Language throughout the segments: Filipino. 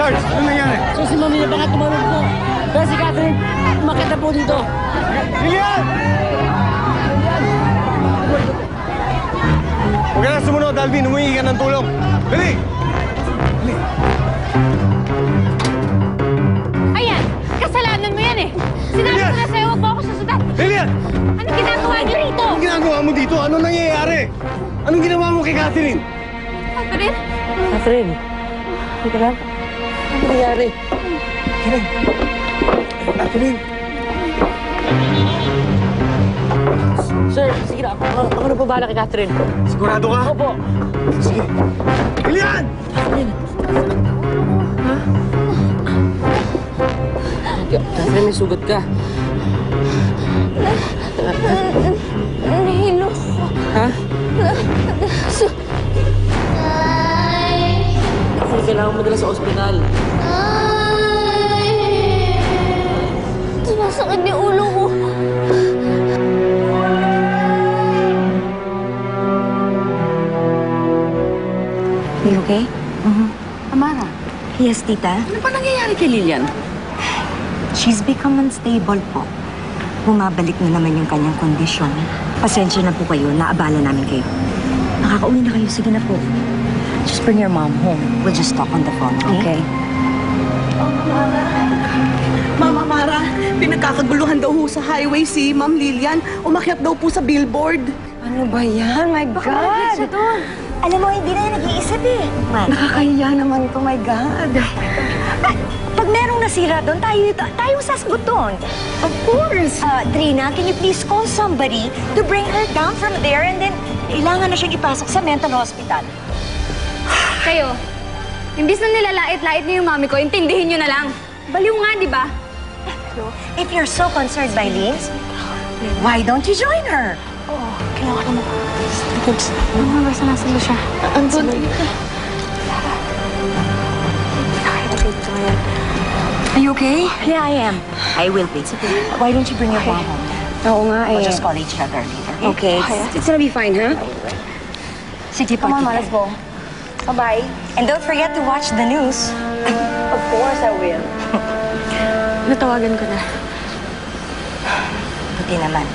Sarge, ano nangyari? So si Mami na baka tumalog po. Kaya si Catherine, umakit na po dito. Lilian! Huwag ka na sumunod, Alvin. Humingi ka ng tulong. Dali! Dali! Ayan! Kasalanan mo yan eh! Sinabi ko na sa'yo, huwag mo ako susundan! Lilian! Anong ginagawa niyo rito? Anong ginagawa mo dito? Anong nangyayari? Anong ginawa mo kay Catherine? Catherine? Catherine, hindi lang. Ano nangyari? Catherine! Sir, sige na. Ako na po bahala kay Catherine. Sigurado ka? Opo. Sige. Lilian! Catherine. Ha? Catherine, may sugat ka. Nahilo ko. Ha? Catherine, kailangan mo dala sa ospital. Sumasakit yung ulo ko. Are you okay? Amara, Yes, tita. ano pa nangyayari kay Lilian? She's become unstable po. Bumabalik na naman yung kanyang kondisyon. Pasensya na po kayo, naabala namin kayo. Nakakauwi na kayo, sige na po. Just bring your mom home. We'll just talk on the phone, okay? Mama Mara, pinagkakaguluhan daw ho sa highway si Ma'am Lilian. Umakyat daw po sa billboard. Ano ba yan? My God! Alam mo, hindi na yan nag-iisip eh. Nakakahiya naman to, my God. Pag merong nasira doon, tayo sasagot doon. Of course. Trina, can you please call somebody to bring her down from there and then kailangan na siyang ipasok sa mental hospital. Kayo, imbis na nilalait-lait niyo yung mami ko, intindihin niyo na lang. Baliw nga, di ba? If you're so concerned by Lynn, why don't you join her? Kailangan mo. Basta nasalo siya. Andun. Are you okay? Yeah, I am. I will be. Why don't you bring your mom home? Oo nga We'll just call each other later. Okay, it's gonna be fine, huh? Sige po, tita. let's go. Bye-bye. And don't forget to watch the news. Of course I will. Natawagan ko na. Buti naman.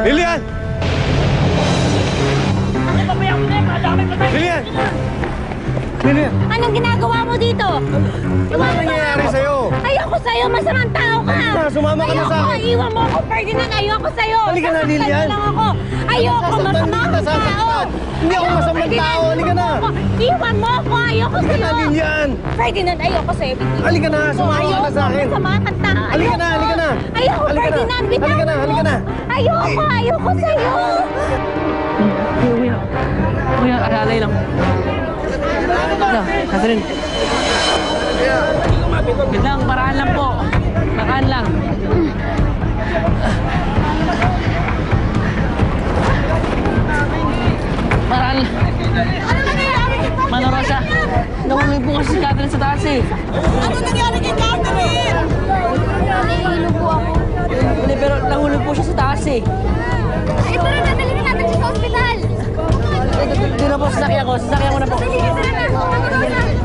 Lilian! Lilian! Lilian! Anong ginagawa mo dito? Ano nangyayari sa'yo? Ayoko sa'yo, masamang tao ka! Sumama ka na sa akin. Ayoko, iwan mo ako, Ferdinand, ayoko sa'yo! Halika na, Lilian. Sasaktan mo lang ako! Ayoko, Sasaktan masama kita, akong tao! sasaktan. Hindi ako masamang Ferdinand, tao, halika na. iwan mo ako. Iwan mo ako, ayoko Halika sa'yo! na, Lilian! Ferdinand, ayoko sa'yo, bitiwan. Halika na, sumama ka na sa akin. Ayoko, masama kang tao! Halika na, halika na. Ayoko, Halika na. Ferdinand, bitawan Halika na, mo. halika na. Ayoko sa'yo! Kuya, alalay lang. Ano, Catherine? Wait lang, paraan lang po. Paraan lang. Paraan lang. Ano nangyayari? Mano, Rosa, nahulog po kasi si Catherine sa taas eh. Ano nangyari kay Catherine? Nahihilo po ako. Hindi, pero nahulog po siya sa taas eh. Ay, tara na, dalhin natin siya sa ospital! Doon na po, sasakyan ko na po. Sige, tara na!